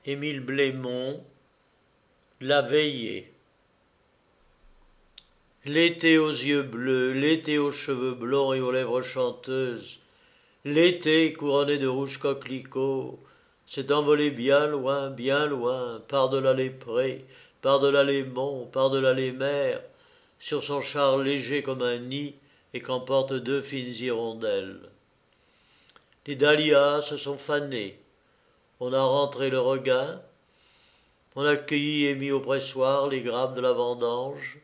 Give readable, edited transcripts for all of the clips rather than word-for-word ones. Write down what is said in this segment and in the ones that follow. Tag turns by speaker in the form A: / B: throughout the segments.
A: Émile Blémont, La veillée. L'été aux yeux bleus, l'été aux cheveux blonds et aux lèvres chanteuses, l'été couronné de rouges coquelicots, s'est envolé bien loin, par-delà les prés, par-delà les monts, par-delà les mers, sur son char léger comme un nid et qu'emportent deux fines hirondelles. Les dahlias se sont fanés, on a rentré le regain, on a cueilli et mis au pressoir les grappes de la vendange.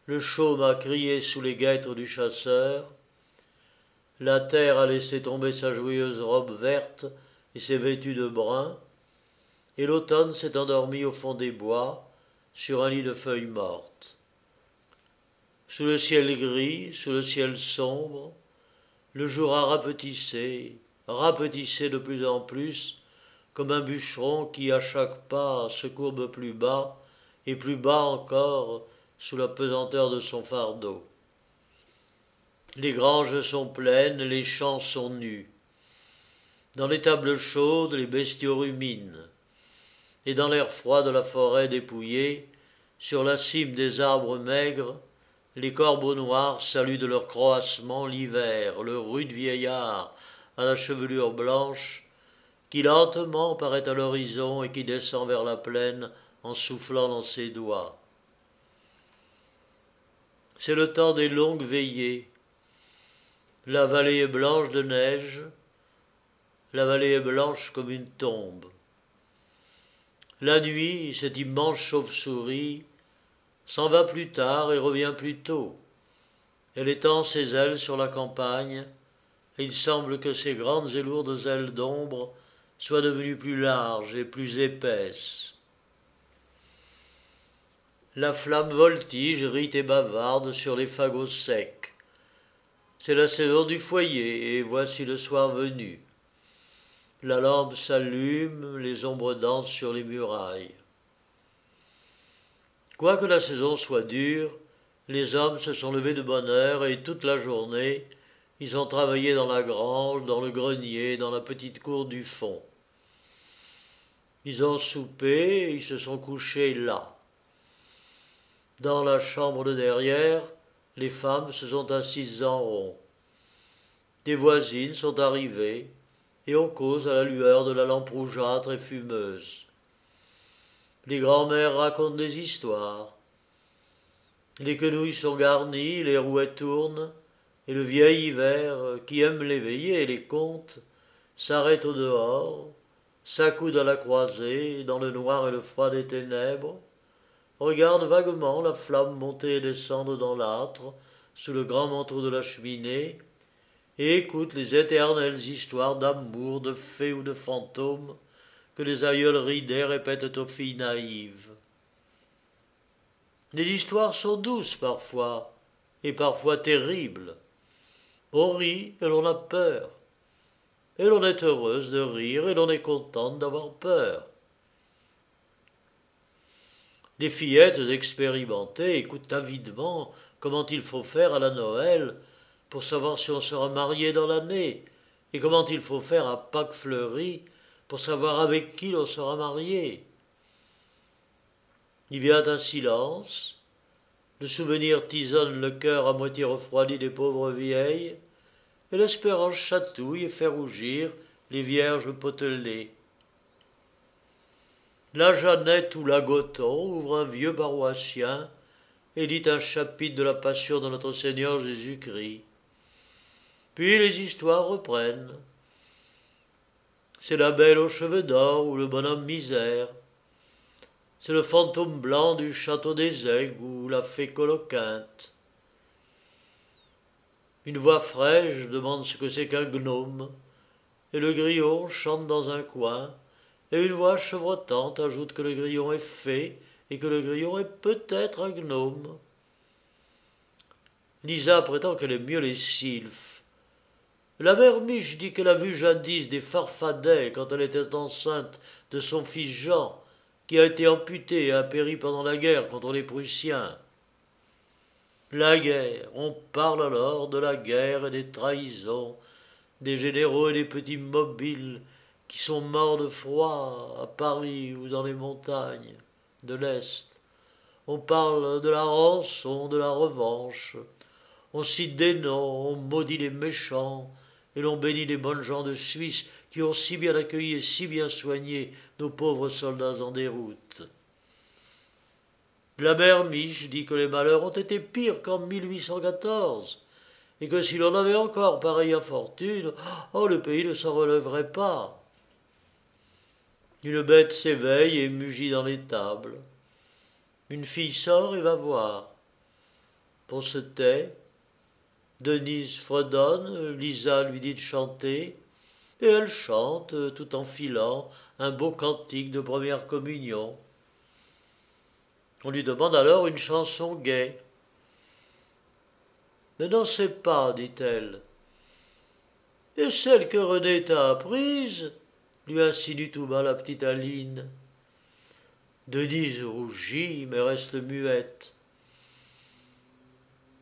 A: Le chaume a crié sous les guêtres du chasseur. La terre a laissé tomber sa joyeuse robe verte et s'est vêtue de brun. Et l'automne s'est endormi au fond des bois, sur un lit de feuilles mortes. Sous le ciel gris, sous le ciel sombre, le jour a rapetissé de plus en plus, comme un bûcheron qui, à chaque pas, se courbe plus bas, et plus bas encore, sous la pesanteur de son fardeau. Les granges sont pleines, les champs sont nus. Dans les tables chaudes, les bestiaux ruminent. Et dans l'air froid de la forêt dépouillée, sur la cime des arbres maigres, les corbeaux noirs saluent de leur croassement l'hiver, le rude vieillard à la chevelure blanche, qui lentement paraît à l'horizon et qui descend vers la plaine en soufflant dans ses doigts. C'est le temps des longues veillées. La vallée est blanche de neige, la vallée est blanche comme une tombe. La nuit, cette immense chauve-souris, s'en va plus tard et revient plus tôt. Elle étend ses ailes sur la campagne, et il semble que ses grandes et lourdes ailes d'ombre soient devenues plus larges et plus épaisses. La flamme voltige, rite et bavarde sur les fagots secs. C'est la saison du foyer, et voici le soir venu. La lampe s'allume, les ombres dansent sur les murailles. Quoique la saison soit dure, les hommes se sont levés de bonne heure et toute la journée, ils ont travaillé dans la grange, dans le grenier, dans la petite cour du fond. Ils ont soupé, ils se sont couchés là. Dans la chambre de derrière, les femmes se sont assises en rond. Des voisines sont arrivées, et on cause à la lueur de la lampe rougeâtre et fumeuse. Les grands-mères racontent des histoires. Les quenouilles sont garnies, les rouets tournent, et le vieil hiver, qui aime les veillées et les contes, s'arrête au dehors, s'accoude à la croisée, dans le noir et le froid des ténèbres, regarde vaguement la flamme monter et descendre dans l'âtre, sous le grand manteau de la cheminée, et écoute les éternelles histoires d'amour, de fées ou de fantômes que les aïeules ridées répètent aux filles naïves. Les histoires sont douces parfois, et parfois terribles. On rit et l'on a peur, et l'on est heureuse de rire et l'on est contente d'avoir peur. Les fillettes expérimentées écoutent avidement comment il faut faire à la Noël pour savoir si on sera marié dans l'année, et comment il faut faire à Pâques fleuries pour savoir avec qui l'on sera marié. Il vient un silence, le souvenir tisonne le cœur à moitié refroidi des pauvres vieilles, et l'espérance chatouille et fait rougir les vierges potelées. La Jeannette ou la Gothon ouvre un vieux paroissien et lit un chapitre de la Passion de notre Seigneur Jésus-Christ. Puis les histoires reprennent. C'est la belle aux cheveux d'or ou le bonhomme misère. C'est le fantôme blanc du château des Aigues ou la fée Coloquinte. Une voix fraîche demande ce que c'est qu'un gnome, et le grillon chante dans un coin, et une voix chevrotante ajoute que le grillon est fée et que le grillon est peut-être un gnome. Lisa prétend qu'elle aime mieux les sylphes. La mère Miche dit qu'elle a vu jadis des farfadets quand elle était enceinte de son fils Jean, qui a été amputé et a péri pendant la guerre contre les Prussiens. La guerre, on parle alors de la guerre et des trahisons, des généraux et des petits mobiles qui sont morts de froid à Paris ou dans les montagnes de l'Est. On parle de la rançon, de la revanche. On cite des noms, on maudit les méchants, et l'on bénit les bonnes gens de Suisse qui ont si bien accueilli et si bien soigné nos pauvres soldats en déroute. La mère Miche dit que les malheurs ont été pires qu'en 1814, et que si l'on avait encore pareille infortune, oh, le pays ne s'en relèverait pas. Une bête s'éveille et mugit dans l'étable. Une fille sort et va voir. On se tait. Denise fredonne, Lisa lui dit de chanter, et elle chante tout en filant un beau cantique de première communion. On lui demande alors une chanson gaie. « Mais n'en sais pas, dit-elle. Et celle que René t'a apprise, lui insinue tout bas la petite Aline. Denise rougit, mais reste muette.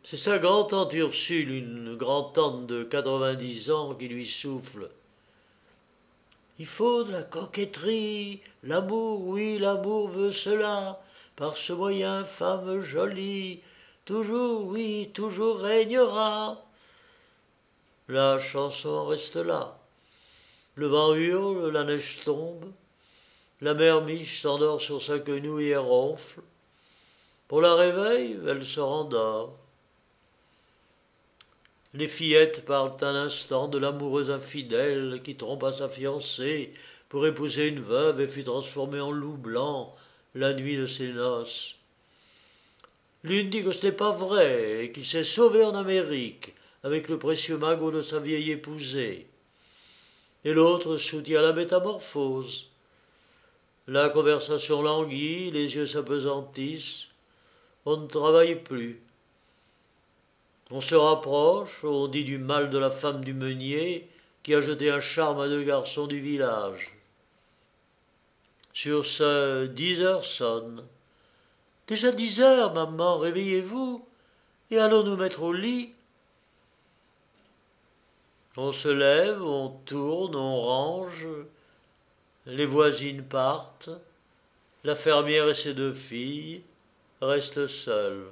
A: C'est sa grand-tante Ursule, une grand-tante de 90 ans, qui lui souffle. Il faut de la coquetterie, l'amour, oui, l'amour veut cela, par ce moyen, femme jolie, toujours, oui, toujours régnera. La chanson reste là. Le vent hurle, la neige tombe. La mère Miche s'endort sur sa quenouille et ronfle. Pour la réveil, elle se rendort. Les fillettes parlent un instant de l'amoureuse infidèle qui trompa sa fiancée pour épouser une veuve et fut transformée en loup blanc la nuit de ses noces. L'une dit que ce n'est pas vrai et qu'il s'est sauvé en Amérique avec le précieux magot de sa vieille épousée. Et l'autre soutient la métamorphose. La conversation languit, les yeux s'apesantissent. On ne travaille plus. On se rapproche, on dit du mal de la femme du meunier qui a jeté un charme à 2 garçons du village. Sur ce, 10 heures sonnent. Déjà 10 heures, maman, réveillez-vous et allons nous mettre au lit. On se lève, on tourne, on range, les voisines partent, la fermière et ses 2 filles restent seules.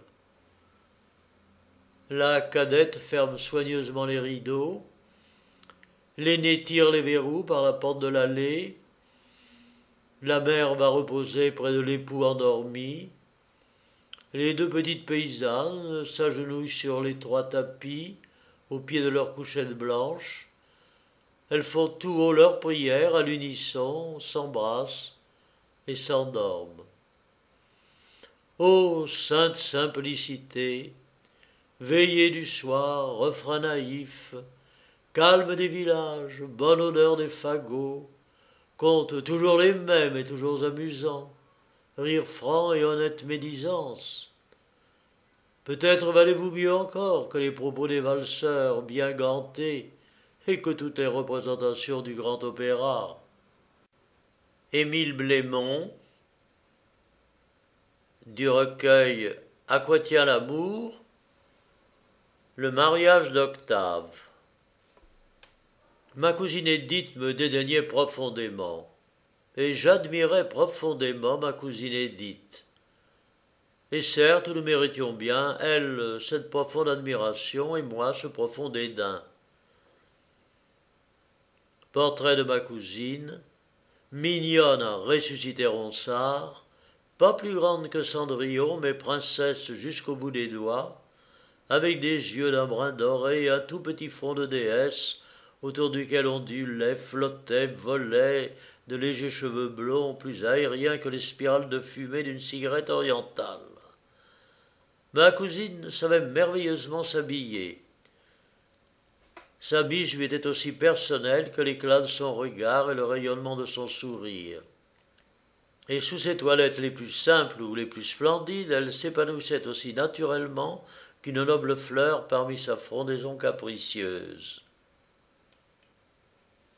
A: La cadette ferme soigneusement les rideaux, l'aînée tire les verrous par la porte de l'allée, la mère va reposer près de l'époux endormi, les 2 petites paysannes s'agenouillent sur les 3 tapis, au pied de leur couchette blanche. Elles font tout haut leur prière à l'unisson, s'embrassent et s'endorment. Ô sainte simplicité, veillée du soir, refrain naïf, calme des villages, bonne odeur des fagots, contes toujours les mêmes et toujours amusants, rire franc et honnête médisance. Peut-être valez-vous mieux encore que les propos des valseurs bien gantés et que toutes les représentations du grand opéra. Émile Blémont, du recueil À quoi tient l'amour, le mariage d'Octave. Ma cousine Édith me dédaignait profondément, et j'admirais profondément ma cousine Édith. Et certes, nous méritions bien, elle, cette profonde admiration, et moi, ce profond dédain. Portrait de ma cousine, mignonne à ressusciter Ronsard, pas plus grande que Cendrillon, mais princesse jusqu'au bout des doigts, avec des yeux d'un brun doré et un tout petit front de déesse, autour duquel ondulaient, flottaient, volaient de légers cheveux blonds plus aériens que les spirales de fumée d'une cigarette orientale. Ma cousine savait merveilleusement s'habiller. Sa biche lui était aussi personnelle que l'éclat de son regard et le rayonnement de son sourire. Et sous ses toilettes les plus simples ou les plus splendides, elle s'épanouissait aussi naturellement qu'une noble fleur parmi sa frondaison capricieuse.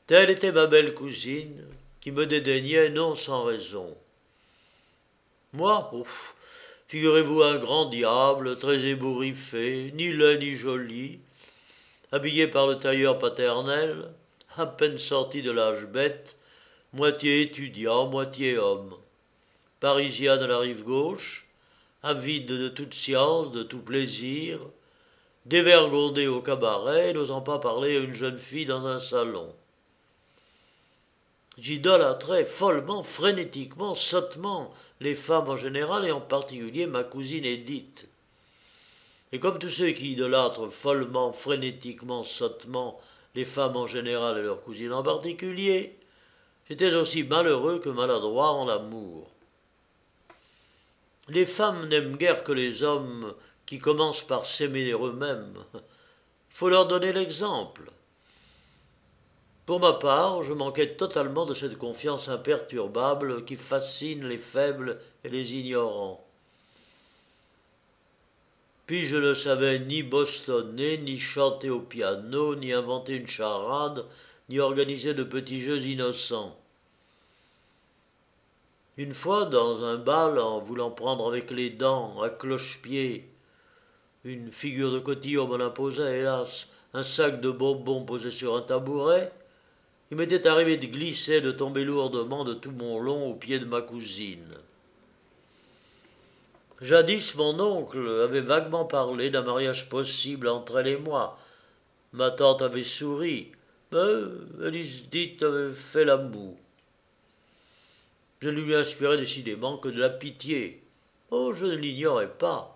A: Telle était ma belle cousine, qui me dédaignait non sans raison. Moi, ouf, figurez-vous un grand diable, très ébouriffé, ni laid ni joli, habillé par le tailleur paternel, à peine sorti de l'âge bête, moitié étudiant, moitié homme, parisien de la rive gauche, avide de toute science, de tout plaisir, dévergondé au cabaret, n'osant pas parler à une jeune fille dans un salon. J'idolâtrais follement, frénétiquement, sottement les femmes en général et en particulier ma cousine Édith. Et comme tous ceux qui idolâtrent follement, frénétiquement, sottement les femmes en général et leurs cousines en particulier, j'étais aussi malheureux que maladroit en amour. Les femmes n'aiment guère que les hommes qui commencent par s'aimer eux-mêmes. Il faut leur donner l'exemple. Pour ma part, je manquais totalement de cette confiance imperturbable qui fascine les faibles et les ignorants. Puis je ne savais ni bostonner, ni chanter au piano, ni inventer une charade, ni organiser de petits jeux innocents. Une fois, dans un bal, en voulant prendre avec les dents, à cloche-pied, une figure de cotillon m'en imposait, hélas, un sac de bonbons posé sur un tabouret, il m'était arrivé de glisser, de tomber lourdement de tout mon long aux pieds de ma cousine. Jadis, mon oncle avait vaguement parlé d'un mariage possible entre elle et moi. Ma tante avait souri, mais Élisdith avait fait la moue. Je ne lui inspirais décidément que de la pitié. Oh, je ne l'ignorais pas.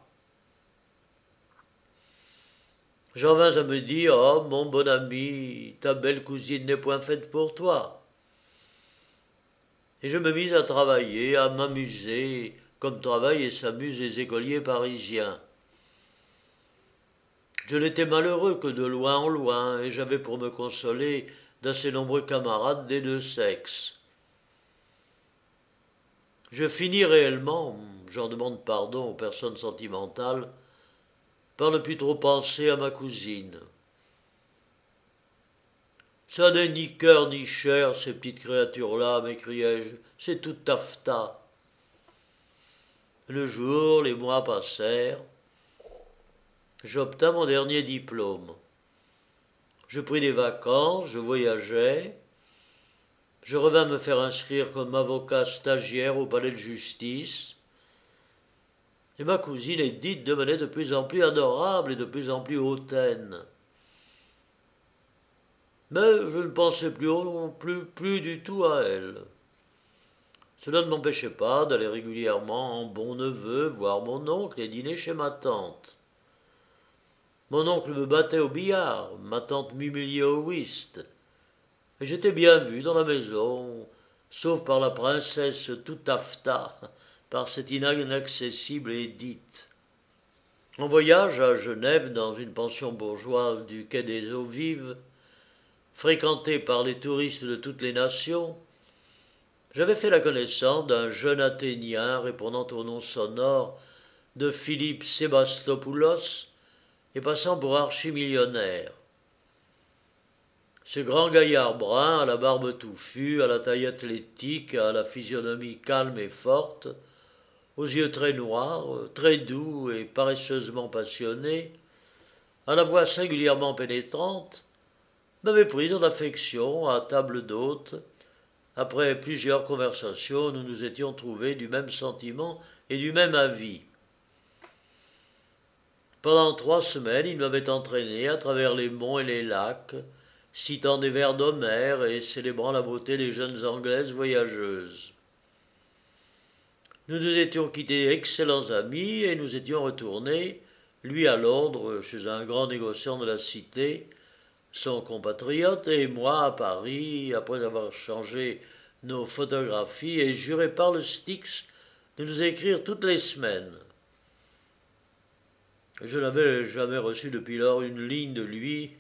A: J'en vins à me dire, oh, mon bon ami, ta belle cousine n'est point faite pour toi. Et je me mis à travailler, à m'amuser, comme travaillent et s'amusent les écoliers parisiens. Je n'étais malheureux que de loin en loin, et j'avais pour me consoler d'assez nombreux camarades des deux sexes. Je finis réellement, j'en demande pardon aux personnes sentimentales, par ne plus trop penser à ma cousine. Ça n'est ni cœur ni chair, ces petites créatures-là, m'écriai-je, c'est tout taffetas. Le jour, les mois passèrent. J'obtins mon dernier diplôme. Je pris des vacances, je voyageai. Je revins me faire inscrire comme avocat stagiaire au palais de justice. Et ma cousine Édith devenait de plus en plus adorable et de plus en plus hautaine. Mais je ne pensais plus du tout à elle. Cela ne m'empêchait pas d'aller régulièrement en bon neveu voir mon oncle et dîner chez ma tante. Mon oncle me battait au billard, ma tante m'humiliait au whist. Et j'étais bien vu dans la maison, sauf par la princesse tout taffetas, par cette inaccessible Édith. En voyage à Genève, dans une pension bourgeoise du quai des Eaux Vives, fréquentée par les touristes de toutes les nations, j'avais fait la connaissance d'un jeune Athénien répondant au nom sonore de Philippe Sébastopoulos et passant pour archimillionnaire. Ce grand gaillard brun, à la barbe touffue, à la taille athlétique, à la physionomie calme et forte, aux yeux très noirs, très doux et paresseusement passionnés, à la voix singulièrement pénétrante, m'avait pris en affection à table d'hôte. Après plusieurs conversations, nous nous étions trouvés du même sentiment et du même avis. Pendant 3 semaines, il m'avait entraîné à travers les monts et les lacs, citant des vers d'Homère et célébrant la beauté des jeunes Anglaises voyageuses. Nous nous étions quittés excellents amis et nous étions retournés, lui à Londres, chez un grand négociant de la cité, son compatriote, et moi à Paris, après avoir changé nos photographies et juré par le Styx de nous écrire toutes les semaines. Je n'avais jamais reçu depuis lors une ligne de lui,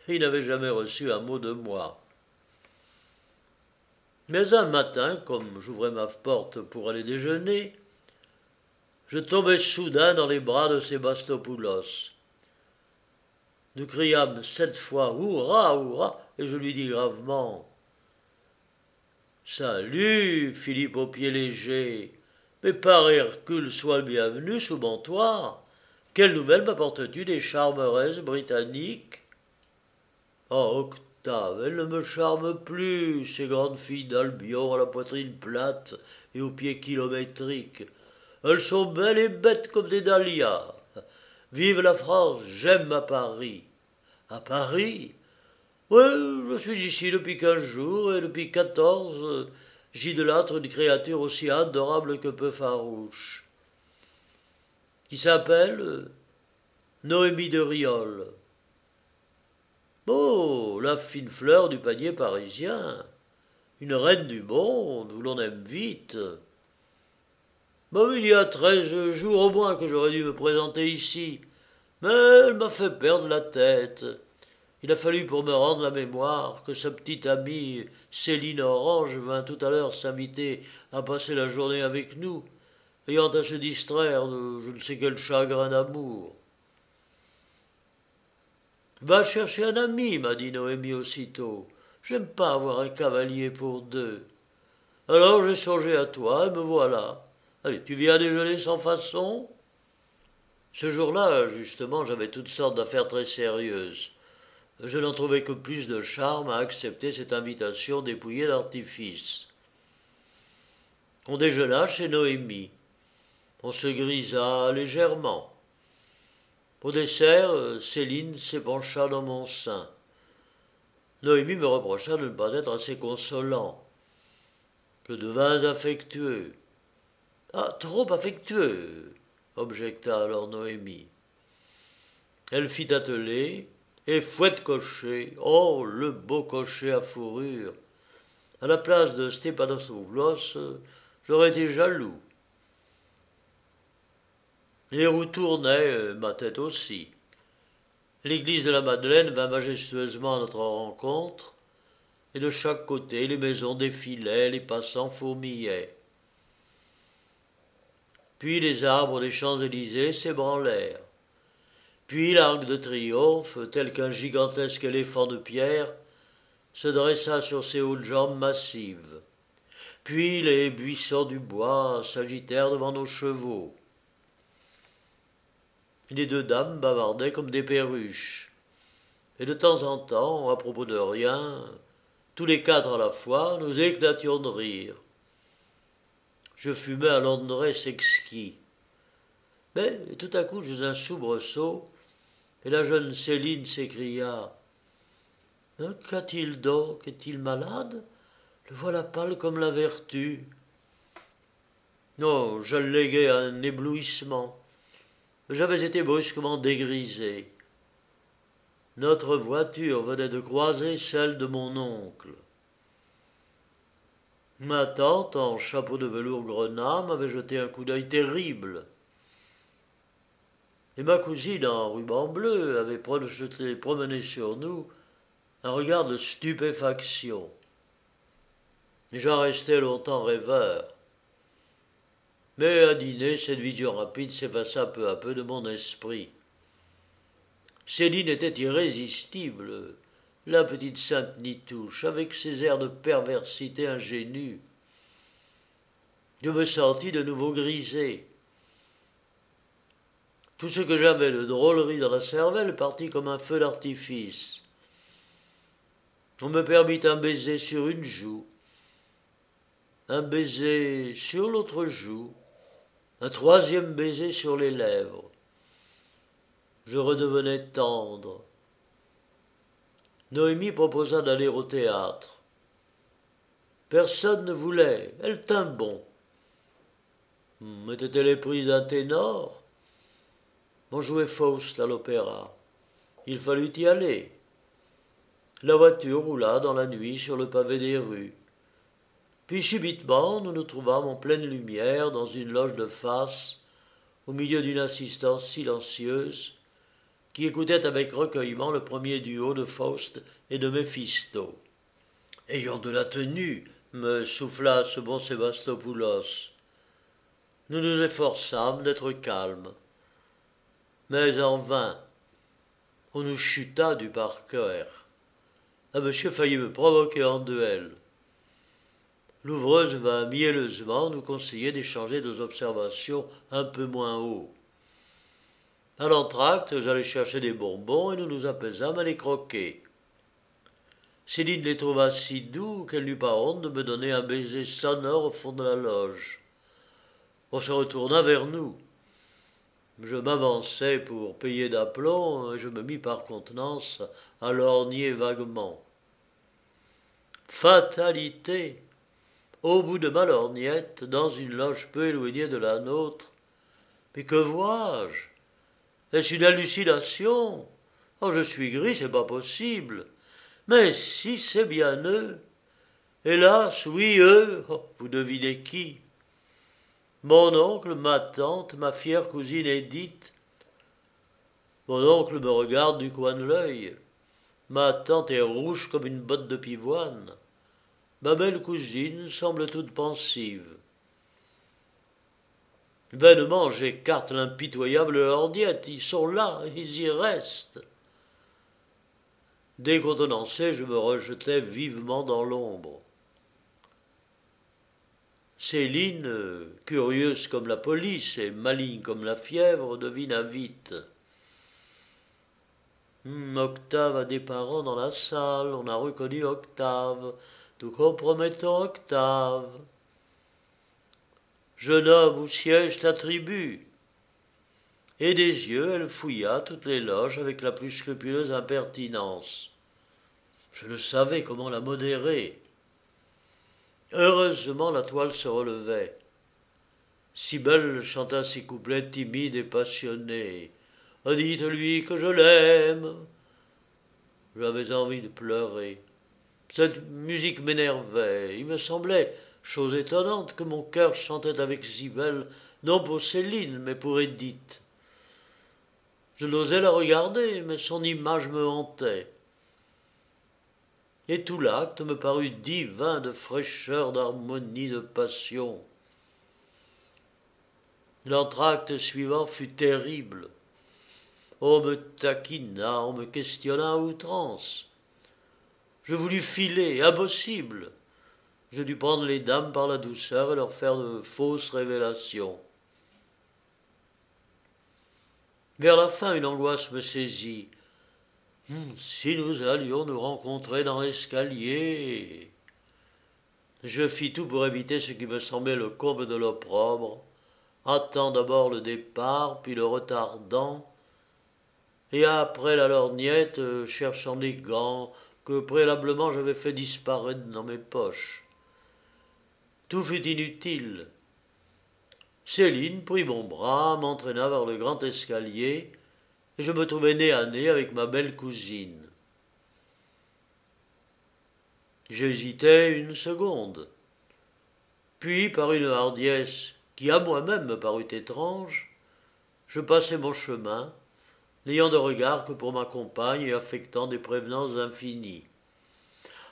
A: et il n'avait jamais reçu un mot de moi. Mais un matin, comme j'ouvrais ma porte pour aller déjeuner, je tombai soudain dans les bras de Sébastopoulos. Nous criâmes 7 fois « Hurrah, hurrah !» et je lui dis gravement « Salut, Philippe aux pieds légers, mais par Hercule, sois le bienvenu sous mon toit. Quelle nouvelle m'apportes-tu des charmeresses britanniques ?»« Oh, Octave, elles ne me charment plus, ces grandes filles d'Albion à la poitrine plate et aux pieds kilométriques. Elles sont belles et bêtes comme des dahlias. Vive la France, j'aime à Paris. À Paris? Oui, je suis ici depuis 15 jours et depuis 14, j'idolâtre une créature aussi adorable que peu farouche, qui s'appelle Noémie de Riol. Oh, la fine fleur du panier parisien, une reine du monde où l'on aime vite. Bon, il y a 13 jours au moins que j'aurais dû me présenter ici, mais elle m'a fait perdre la tête. Il a fallu pour me rendre la mémoire que sa petite amie Céline Orange vint tout à l'heure s'inviter à passer la journée avec nous, ayant à se distraire de je ne sais quel chagrin d'amour. Va chercher un ami, m'a dit Noémie aussitôt. J'aime pas avoir un cavalier pour deux. Alors j'ai songé à toi et me voilà. Allez, tu viens déjeuner sans façon? Ce jour-là, justement, j'avais toutes sortes d'affaires très sérieuses. Je n'en trouvais que plus de charme à accepter cette invitation dépouillée d'artifice. On déjeuna chez Noémie. On se grisa légèrement. Au dessert, Céline s'épancha dans mon sein. Noémie me reprocha de ne pas être assez consolant. Que de vins affectueux. Ah, trop affectueux, objecta alors Noémie. Elle fit atteler, et fouette cocher, oh, le beau cocher à fourrure. À la place de Stepanosopoulos, j'aurais été jaloux. Les roues tournaient, ma tête aussi. L'église de la Madeleine vint majestueusement à notre rencontre, et de chaque côté les maisons défilaient, les passants fourmillaient. Puis les arbres des Champs-Élysées s'ébranlèrent. Puis l'Arc de Triomphe, tel qu'un gigantesque éléphant de pierre, se dressa sur ses hautes jambes massives. Puis les buissons du bois s'agitèrent devant nos chevaux. Les deux dames bavardaient comme des perruches. Et de temps en temps, à propos de rien, tous les quatre à la fois, nous éclations de rire. Je fumais un Londres exquis. Mais tout à coup, j'eus un soubresaut, et la jeune Céline s'écria « Qu'a-t-il donc? Est-il malade? Le voilà pâle comme la vertu. » Non, je léguais un éblouissement. J'avais été brusquement dégrisé. Notre voiture venait de croiser celle de mon oncle. Ma tante, en chapeau de velours grenat, m'avait jeté un coup d'œil terrible. Et ma cousine, en ruban bleu, avait promené sur nous un regard de stupéfaction. Et j'en restais longtemps rêveur. Mais à dîner, cette vision rapide s'effaça peu à peu de mon esprit. Céline était irrésistible, la petite sainte Nitouche, avec ses airs de perversité ingénue. Je me sentis de nouveau grisé. Tout ce que j'avais de drôlerie dans la cervelle partit comme un feu d'artifice. On me permit un baiser sur une joue, un baiser sur l'autre joue, un troisième baiser sur les lèvres. Je redevenais tendre. Noémie proposa d'aller au théâtre. Personne ne voulait, elle tint bon. Était-elle éprise d'un ténor? On jouait Faust à l'opéra. Il fallut y aller. La voiture roula dans la nuit sur le pavé des rues. Puis subitement, nous nous trouvâmes en pleine lumière dans une loge de face, au milieu d'une assistance silencieuse, qui écoutait avec recueillement le premier duo de Faust et de Méphisto. « Ayons de la tenue » me souffla ce bon Sébastopoulos. Nous nous efforçâmes d'être calmes. Mais en vain. On nous chuta du parquet. Un monsieur faillit me provoquer en duel. L'ouvreuse vint mielleusement nous conseiller d'échanger nos observations un peu moins haut. À l'entracte, j'allais chercher des bonbons et nous nous apaisâmes à les croquer. Céline les trouva si doux qu'elle n'eut pas honte de me donner un baiser sonore au fond de la loge. On se retourna vers nous. Je m'avançai pour payer d'aplomb et je me mis par contenance à lorgner vaguement. Fatalité! Au bout de ma lorgnette, dans une loge peu éloignée de la nôtre, mais que vois-je? Est-ce une hallucination? Oh, je suis gris, c'est pas possible. Mais si, c'est bien eux. Hélas, oui, eux. Oh, vous devinez qui? Mon oncle, ma tante, ma fière cousine Édith. Mon oncle me regarde du coin de l'œil. Ma tante est rouge comme une botte de pivoine. Ma belle cousine semble toute pensive. Vainement, j'écarte l'impitoyable lorgnette. Ils sont là, ils y restent. Décontenancé, je me rejetai vivement dans l'ombre. Céline, curieuse comme la police et maligne comme la fièvre, devina vite. Octave a des parents dans la salle, on a reconnu Octave. Nous compromettons Octave. Jeune homme, où siège ta tribu? Et des yeux, elle fouilla toutes les loges avec la plus scrupuleuse impertinence. Je ne savais comment la modérer. Heureusement, la toile se relevait. Cybèle chanta ses couplets timides et passionnés. « Dites-lui que je l'aime !» J'avais envie de pleurer. Cette musique m'énervait. Il me semblait, chose étonnante, que mon cœur chantait avec Cybèle, non pour Céline, mais pour Édith. Je n'osais la regarder, mais son image me hantait. Et tout l'acte me parut divin de fraîcheur, d'harmonie, de passion. L'entracte suivant fut terrible. On me taquina, on me questionna à outrance. Je voulus filer, impossible. Je dus prendre les dames par la douceur et leur faire de fausses révélations. Vers la fin, une angoisse me saisit. Si nous allions nous rencontrer dans l'escalier. Je fis tout pour éviter ce qui me semblait le comble de l'opprobre, hâtant d'abord le départ, puis le retardant, et après la lorgnette, cherchant des gants que préalablement j'avais fait disparaître dans mes poches. Tout fut inutile. Céline prit mon bras, m'entraîna vers le grand escalier, et je me trouvai nez à nez avec ma belle cousine. J'hésitai une seconde. Puis, par une hardiesse qui à moi-même me parut étrange, je passai mon chemin, n'ayant de regard que pour ma compagne et affectant des prévenances infinies.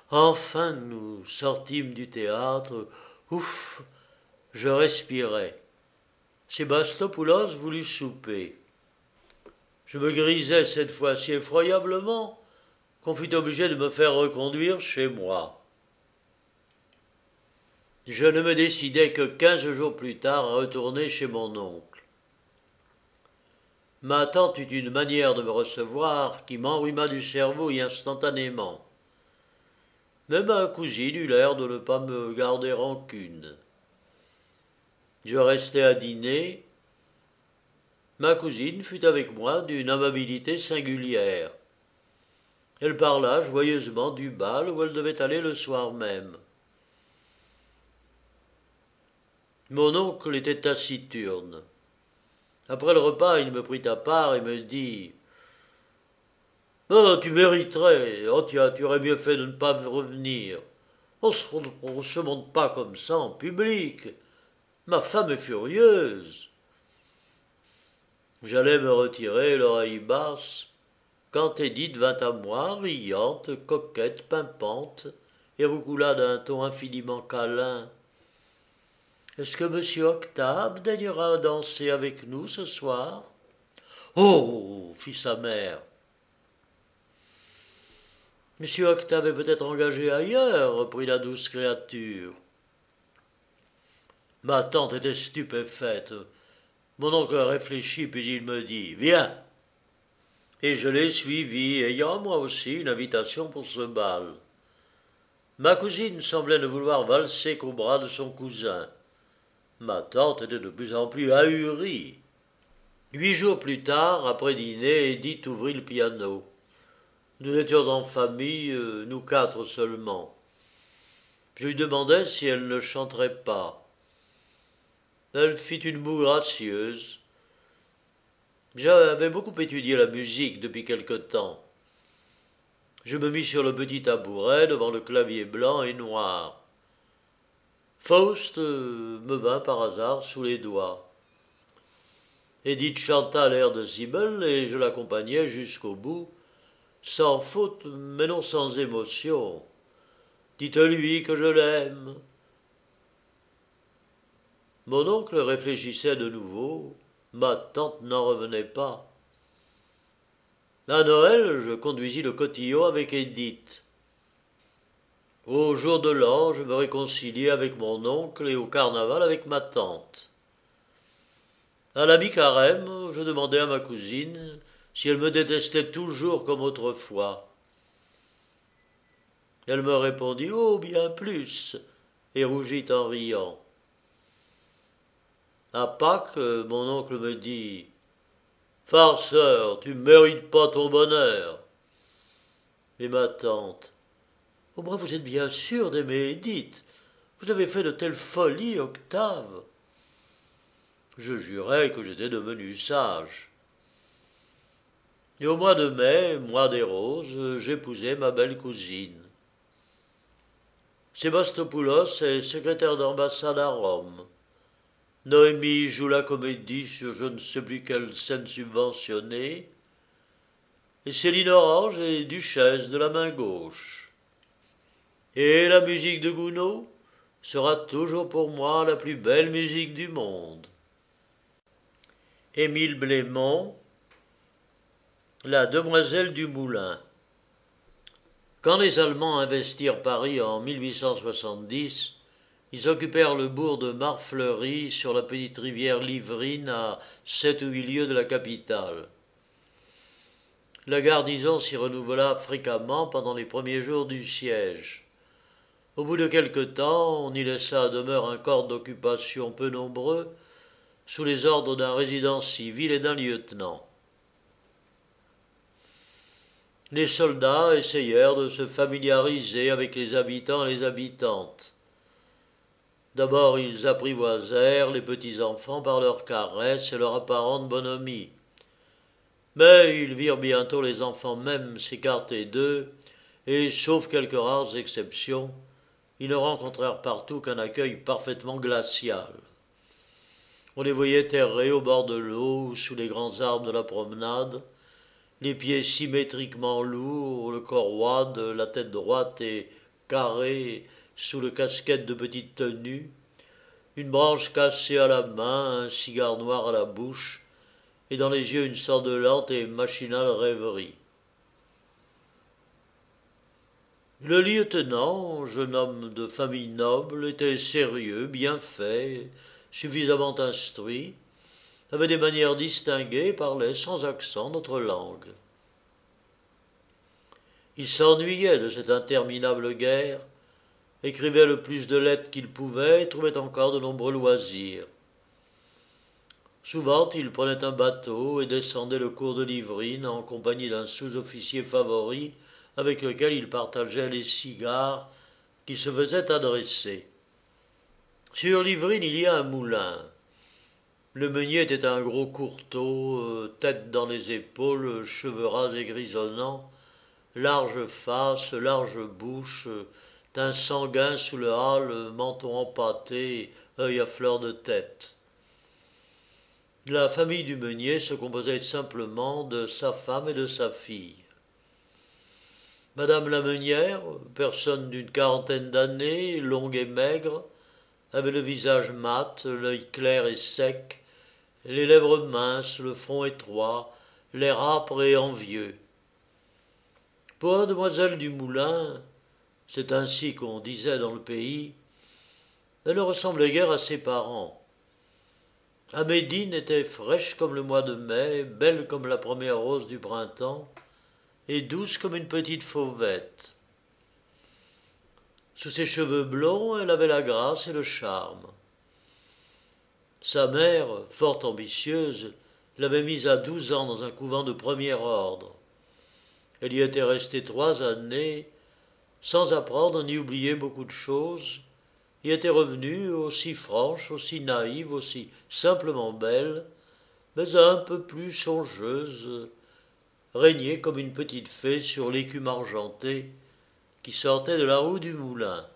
A: Enfin nous sortîmes du théâtre. Ouf, je respirais. Sébastopoulos voulut souper. Je me grisais cette fois si effroyablement qu'on fut obligé de me faire reconduire chez moi. Je ne me décidai que 15 jours plus tard à retourner chez mon oncle. Ma tante eut une manière de me recevoir qui m'enrhuma du cerveau instantanément. Mais ma cousine eut l'air de ne pas me garder rancune. Je restai à dîner. Ma cousine fut avec moi d'une amabilité singulière. Elle parla joyeusement du bal où elle devait aller le soir même. Mon oncle était taciturne. Après le repas, il me prit à part et me dit « Oh, tu mériterais, oh, tu aurais mieux fait de ne pas revenir. On se monte pas comme ça en public. Ma femme est furieuse. » J'allais me retirer, l'oreille basse, quand Édith vint à moi, riante, coquette, pimpante, et roucoula d'un ton infiniment câlin. « Est-ce que monsieur Octave daignera danser avec nous ce soir ?»« Oh !» fit sa mère. « Monsieur Octave est peut-être engagé ailleurs, » reprit la douce créature. Ma tante était stupéfaite. Mon oncle réfléchit, puis il me dit « Viens !» Et je l'ai suivi, ayant moi aussi une invitation pour ce bal. Ma cousine semblait ne vouloir valser qu'au bras de son cousin. Ma tante était de plus en plus ahurie. 8 jours plus tard, après dîner, Edith ouvrit le piano. Nous étions en famille, nous 4 seulement. Je lui demandai si elle ne chanterait pas. Elle fit une moue gracieuse. J'avais beaucoup étudié la musique depuis quelque temps. Je me mis sur le petit tabouret devant le clavier blanc et noir. Faust me vint par hasard sous les doigts. Edith chanta l'air de Sibyl et je l'accompagnai jusqu'au bout, sans faute, mais non sans émotion. Dites-lui que je l'aime. Mon oncle réfléchissait de nouveau. Ma tante n'en revenait pas. À Noël, je conduisis le cotillon avec Edith. Au jour de l'an, je me réconciliai avec mon oncle et au carnaval avec ma tante. À la mi-carême, je demandai à ma cousine si elle me détestait toujours comme autrefois. Elle me répondit « Oh, bien plus !» et rougit en riant. À Pâques, mon oncle me dit « Farceur, tu ne mérites pas ton bonheur !» Et ma tante « Au moins vous êtes bien sûr d'aimer Edith. Vous avez fait de telles folies, Octave. » Je jurai que j'étais devenu sage. Et au mois de mai, mois des roses, j'épousai ma belle cousine. Sébastopoulos est secrétaire d'ambassade à Rome. Noémie joue la comédie sur je ne sais plus quelle scène subventionnée. Et Céline Orange est duchesse de la main gauche. Et la musique de Gounod sera toujours pour moi la plus belle musique du monde. Émile Blémont, la demoiselle du Moulin. Quand les Allemands investirent Paris en 1870, ils occupèrent le bourg de Marfleury sur la petite rivière Livrine à 7 ou 8 lieues de la capitale. La garnison s'y renouvela fréquemment pendant les premiers jours du siège. Au bout de quelque temps, on y laissa à demeure un corps d'occupation peu nombreux, sous les ordres d'un résident civil et d'un lieutenant. Les soldats essayèrent de se familiariser avec les habitants et les habitantes. D'abord ils apprivoisèrent les petits-enfants par leurs caresses et leur apparente bonhomie. Mais ils virent bientôt les enfants même s'écarter d'eux, et, sauf quelques rares exceptions, ils ne rencontrèrent partout qu'un accueil parfaitement glacial. On les voyait errer au bord de l'eau ou sous les grands arbres de la promenade, les pieds symétriquement lourds, le corps roide, la tête droite et carrée sous le casquette de petite tenue, une branche cassée à la main, un cigare noir à la bouche, et dans les yeux une sorte de lente et machinale rêverie. Le lieutenant, jeune homme de famille noble, était sérieux, bien fait, suffisamment instruit, avait des manières distinguées et parlait sans accent notre langue. Il s'ennuyait de cette interminable guerre, écrivait le plus de lettres qu'il pouvait et trouvait encore de nombreux loisirs. Souvent, il prenait un bateau et descendait le cours de l'Ivrine en compagnie d'un sous-officier favori avec lequel il partageait les cigares qui se faisaient adresser. Sur l'Ivrine, il y a un moulin. Le meunier était un gros courteau, tête dans les épaules, cheveux ras et grisonnants, large face, large bouche, teint sanguin sous le hâle, menton empâté, œil à fleur de tête. La famille du meunier se composait simplement de sa femme et de sa fille. Madame la meunière, personne d'une quarantaine d'années, longue et maigre, avait le visage mat, l'œil clair et sec, les lèvres minces, le front étroit, l'air âpre et envieux. Pour la demoiselle du moulin, c'est ainsi qu'on disait dans le pays, elle ne ressemblait guère à ses parents. Amédine était fraîche comme le mois de mai, belle comme la première rose du printemps, et douce comme une petite fauvette. Sous ses cheveux blonds, elle avait la grâce et le charme. Sa mère, fort ambitieuse, l'avait mise à 12 ans dans un couvent de premier ordre. Elle y était restée 3 années, sans apprendre ni oublier beaucoup de choses, et était revenue aussi franche, aussi naïve, aussi simplement belle, mais un peu plus songeuse, régnait comme une petite fée sur l'écume argentée qui sortait de la roue du moulin.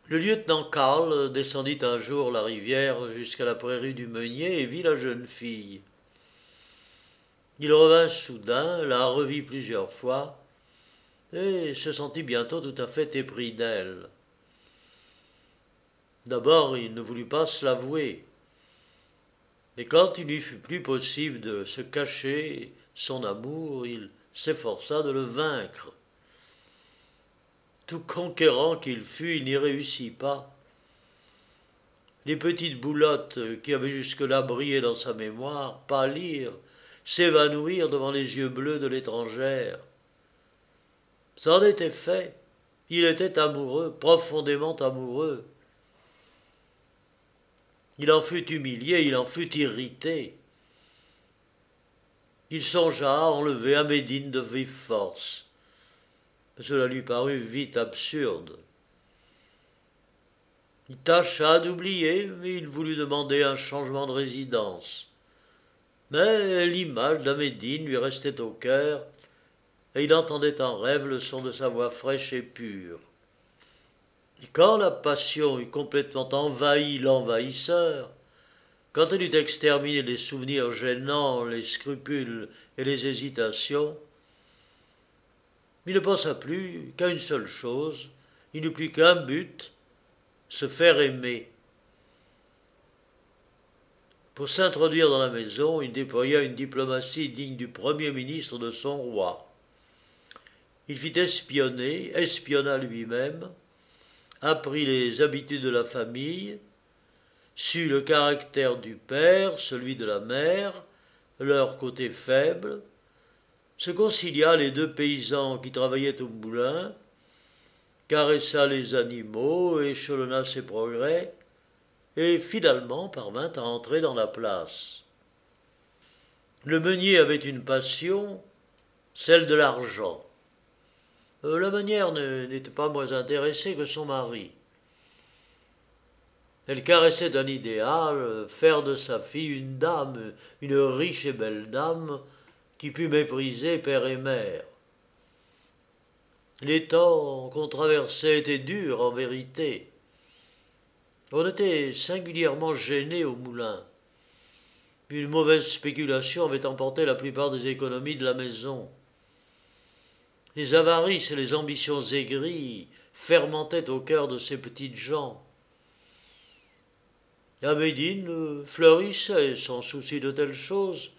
A: Le lieutenant Karl descendit un jour la rivière jusqu'à la prairie du Meunier et vit la jeune fille. Il revint soudain, la revit plusieurs fois, et se sentit bientôt tout à fait épris d'elle. D'abord, il ne voulut pas se l'avouer, mais quand il lui fut plus possible de se cacher son amour, il s'efforça de le vaincre. Tout conquérant qu'il fût, il n'y réussit pas. Les petites boulottes qui avaient jusque-là brillé dans sa mémoire pâlirent, s'évanouirent devant les yeux bleus de l'étrangère. C'en était fait. Il était amoureux, profondément amoureux. Il en fut humilié, il en fut irrité. Il songea à enlever Amédine de vive force. Cela lui parut vite absurde. Il tâcha d'oublier, mais il voulut demander un changement de résidence. Mais l'image d'Amédine lui restait au cœur, et il entendait en rêve le son de sa voix fraîche et pure. Et quand la passion eut complètement envahi l'envahisseur, quand elle eut exterminé les souvenirs gênants, les scrupules et les hésitations, il ne pensa plus qu'à une seule chose, il n'eut plus qu'un but, se faire aimer. Pour s'introduire dans la maison, il déploya une diplomatie digne du premier ministre de son roi. Il fit espionner, espionna lui-même, apprit les habitudes de la famille, sut le caractère du père, celui de la mère, leur côté faible, se concilia les 2 paysans qui travaillaient au moulin, caressa les animaux, échelonna ses progrès, et finalement parvint à entrer dans la place. Le meunier avait une passion, celle de l'argent. La manière n'était pas moins intéressée que son mari. Elle caressait un idéal, faire de sa fille une dame, une riche et belle dame, qui pût mépriser père et mère. Les temps qu'on traversait étaient durs en vérité. On était singulièrement gêné au moulin. Une mauvaise spéculation avait emporté la plupart des économies de la maison. Les avarices et les ambitions aigries fermentaient au cœur de ces petites gens. Amédine fleurissait sans souci de telles choses,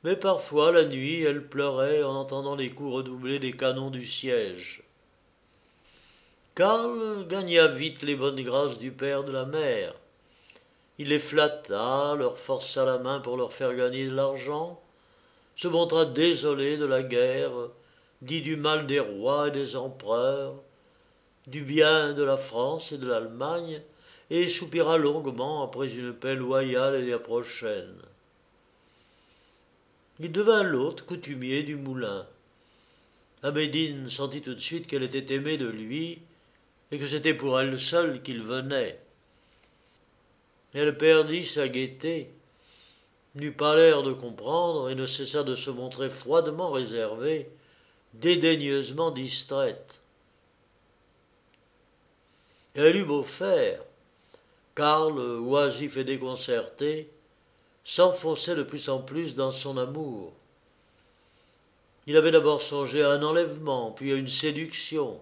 A: mais parfois la nuit elle pleurait en entendant les coups redoublés des canons du siège. Karl gagna vite les bonnes grâces du père de la mère. Il les flatta, leur força la main pour leur faire gagner de l'argent, se montra désolé de la guerre, dit du mal des rois et des empereurs, du bien de la France et de l'Allemagne, et soupira longuement après une paix loyale et la prochaine. Il devint l'hôte coutumier du moulin. Amédine sentit tout de suite qu'elle était aimée de lui, et que c'était pour elle seule qu'il venait. Elle perdit sa gaieté, n'eut pas l'air de comprendre et ne cessa de se montrer froidement réservée, dédaigneusement distraite. Elle eut beau faire, Karl, oisif et déconcerté, s'enfonçait de plus en plus dans son amour. Il avait d'abord songé à un enlèvement, puis à une séduction.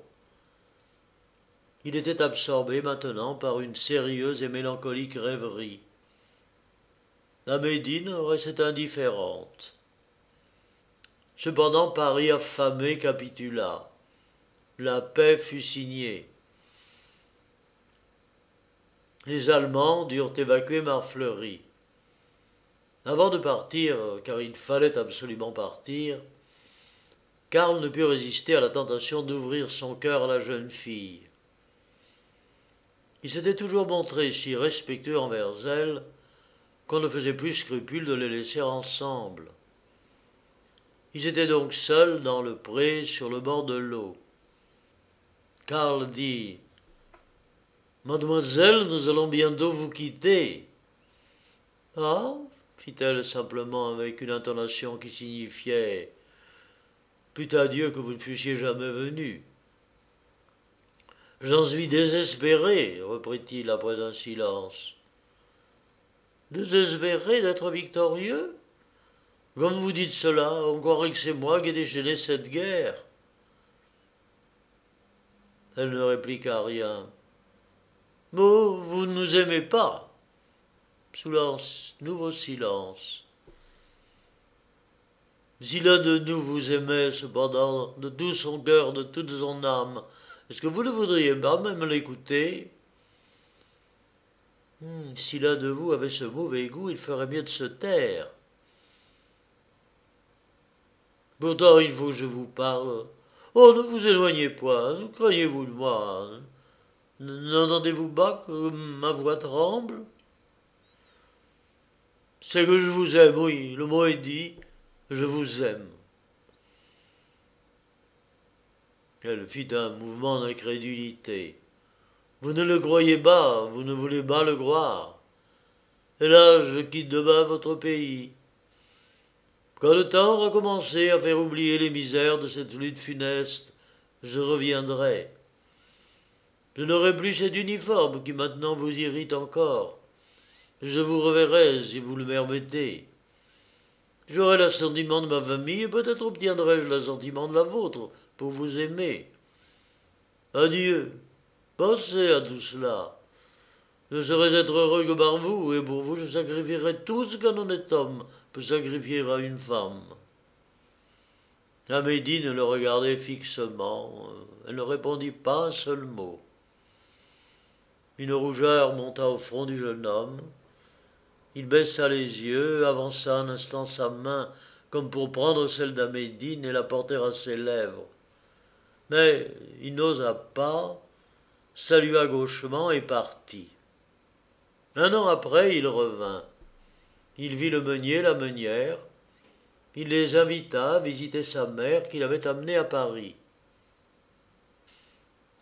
A: Il était absorbé maintenant par une sérieuse et mélancolique rêverie. Amédine restait indifférente. Cependant Paris affamé capitula. La paix fut signée. Les Allemands durent évacuer Marfleury. Avant de partir, car il fallait absolument partir, Karl ne put résister à la tentation d'ouvrir son cœur à la jeune fille. Il s'était toujours montré si respectueux envers elle qu'on ne faisait plus scrupule de les laisser ensemble. Ils étaient donc seuls dans le pré sur le bord de l'eau. Karl dit « Mademoiselle, nous allons bientôt vous quitter. »« Ah » fit-elle simplement avec une intonation qui signifiait « Plût à Dieu que vous ne fussiez jamais venu. »« J'en suis désespéré, reprit-il après un silence. Désespéré d'être victorieux? Comme vous dites cela, on croirait que c'est moi qui ai déchaîné cette guerre. » Elle ne répliqua rien. « Oh, vous ne nous aimez pas. » Sous un nouveau silence. « Si l'un de nous vous aimait cependant de tout son cœur, de toute son âme, est-ce que vous ne voudriez pas même l'écouter? Si l'un de vous avait ce mauvais goût, il ferait mieux de se taire. Pourtant, il faut que je vous parle. Oh, ne vous éloignez point, craignez-vous de moi? N'entendez-vous pas que ma voix tremble? C'est que je vous aime, oui, le mot est dit, je vous aime. » Elle fit un mouvement d'incrédulité. « Vous ne le croyez pas, vous ne voulez pas le croire. Et là, je quitte demain votre pays. Quand le temps aura commencé à faire oublier les misères de cette lutte funeste, je reviendrai. Je n'aurai plus cet uniforme qui maintenant vous irrite encore. Je vous reverrai si vous le permettez. J'aurai l'assentiment de ma famille et peut-être obtiendrai-je l'assentiment de la vôtre pour vous aimer. Adieu. Pensez à tout cela. Je serais être heureux que par vous, et pour vous je sacrifierai tout ce qu'un honnête homme peut sacrifier à une femme. » Amédine le regardait fixement. Elle ne répondit pas un seul mot. Une rougeur monta au front du jeune homme. Il baissa les yeux, avança un instant sa main comme pour prendre celle d'Amédine et la porter à ses lèvres. Mais il n'osa pas, salua gauchement et partit. Un an après, il revint. Il vit le meunier, la meunière. Il les invita à visiter sa mère qu'il avait amenée à Paris.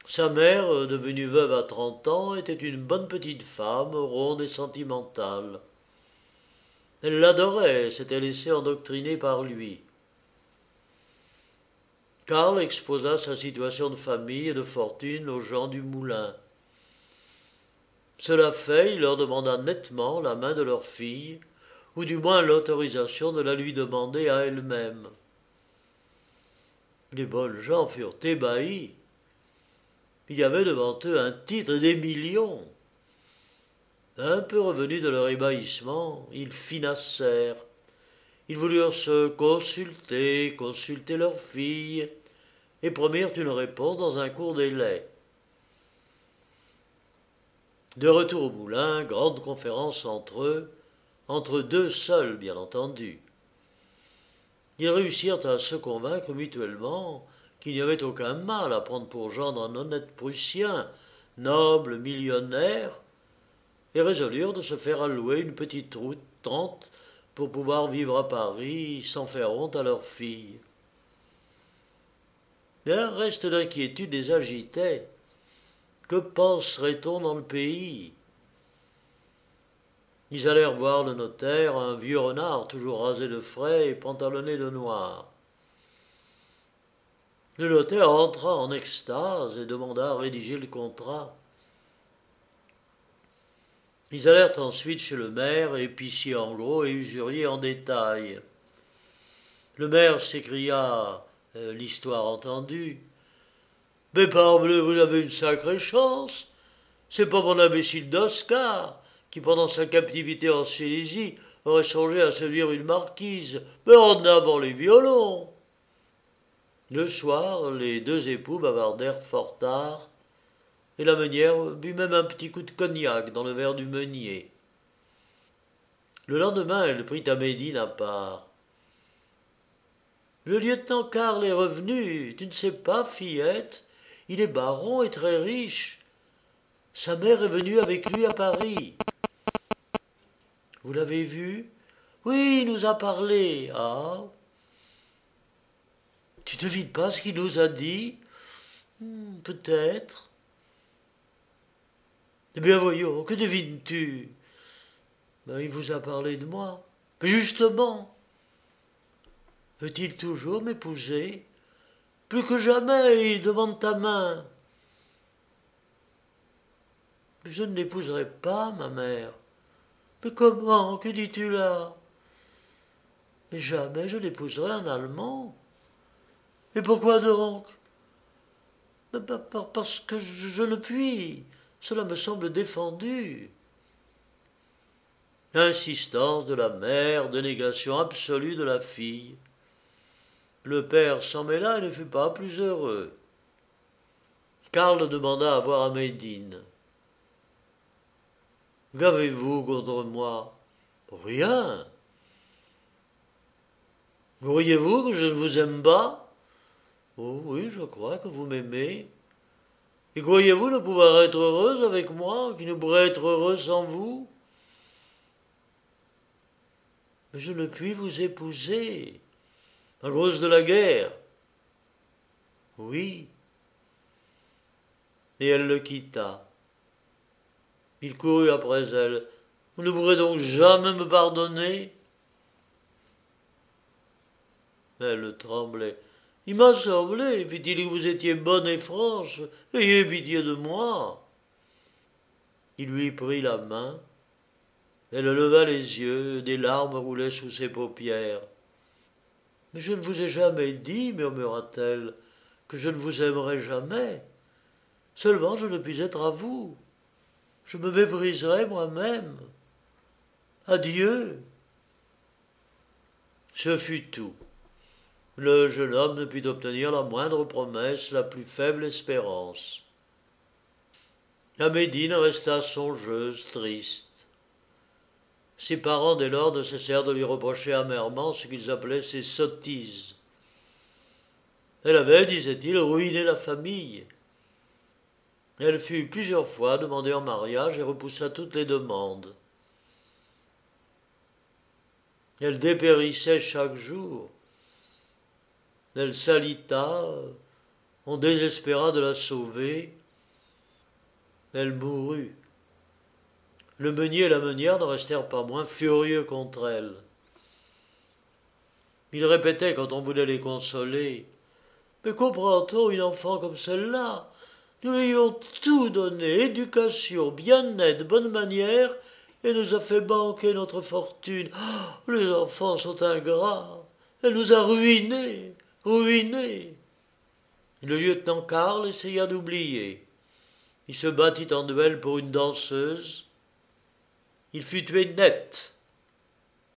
A: Sa mère, devenue veuve à 30 ans, était une bonne petite femme, ronde et sentimentale. Elle l'adorait, s'était laissée endoctriner par lui. Karl exposa sa situation de famille et de fortune aux gens du moulin. Cela fait, il leur demanda nettement la main de leur fille, ou du moins l'autorisation de la lui demander à elle-même. Les bonnes gens furent ébahis. Il y avait devant eux un titre et des millions. Un peu revenus de leur ébahissement, ils financèrent. Ils voulurent se consulter leur fille, et promirent une réponse dans un court délai. De retour au moulin, grande conférence entre deux seuls, bien entendu. Ils réussirent à se convaincre mutuellement qu'il n'y avait aucun mal à prendre pour gendre un honnête Prussien, noble, millionnaire, et résolurent de se faire allouer une petite tente pour pouvoir vivre à Paris sans faire honte à leur fille. Mais un reste d'inquiétude les agitait. Que penserait-on dans le pays? Ils allèrent voir le notaire, un vieux renard toujours rasé de frais et pantalonné de noir. Le notaire entra en extase et demanda à rédiger le contrat. Ils allèrent ensuite chez le maire, épicier en gros et usurier en détail. Le maire s'écria, l'histoire entendue. « Mais parbleu, vous avez une sacrée chance. C'est pas mon imbécile d'Oscar, qui pendant sa captivité en Silésie aurait songé à séduire une marquise. Mais en avant les violons !» Le soir, les deux époux bavardèrent fort tard, et la meunière but même un petit coup de cognac dans le verre du meunier. Le lendemain, elle prit Amédine à part. « Le lieutenant Karl est revenu, tu ne sais pas, fillette, il est baron et très riche. Sa mère est venue avec lui à Paris. Vous l'avez vu? Oui, il nous a parlé. Ah, tu devines pas ce qu'il nous a dit? Peut-être. Eh bien voyons, que devines-tu? Ben, il vous a parlé de moi. Mais justement, veut-il toujours m'épouser? Plus que jamais, il demande ta main. Je ne l'épouserai pas, ma mère. Mais comment? Que dis-tu là? Mais jamais je l'épouserai un Allemand. Et pourquoi donc? Parce que je ne puis. Cela me semble défendu. Insistance de la mère, dénégation absolue de la fille. Le père s'en mêla et ne fut pas plus heureux. Karl demanda à voir Amédine. Qu'avez-vous contre moi? Rien. Croyez-vous que je ne vous aime pas? Oh oui, je crois que vous m'aimez. Et croyez-vous ne pouvoir être heureuse avec moi, qui ne pourrait être heureuse sans vous? Mais je ne puis vous épouser, à cause de la guerre. Oui. Et elle le quitta. Il courut après elle. Vous ne pourrez donc jamais me pardonner? Elle tremblait. Il m'a semblé, fit-il, que vous étiez bonne et franche. Ayez pitié de moi. Il lui prit la main. Elle leva les yeux, des larmes roulaient sous ses paupières. Mais je ne vous ai jamais dit, murmura-t-elle, que je ne vous aimerai jamais. Seulement je ne puis être à vous. Je me mépriserai moi-même. Adieu. Ce fut tout. Le jeune homme ne put obtenir la moindre promesse, la plus faible espérance. Amédine resta songeuse, triste. Ses parents, dès lors, ne cessèrent de lui reprocher amèrement ce qu'ils appelaient ses sottises. Elle avait, disait-il, ruiné la famille. Elle fut plusieurs fois demandée en mariage et repoussa toutes les demandes. Elle dépérissait chaque jour. Elle s'alita, on désespéra de la sauver. Elle mourut. Le meunier et la meunière ne restèrent pas moins furieux contre elle. Ils répétaient quand on voulait les consoler. Mais comprend-on une enfant comme celle-là? Nous lui ayons tout donné, éducation, bien-être, bonnes manières, et nous a fait banquer notre fortune. Oh, les enfants sont ingrats. Elle nous a ruinés, ruinés. Le lieutenant Karl essaya d'oublier. Il se battit en duel pour une danseuse. Il fut tué net.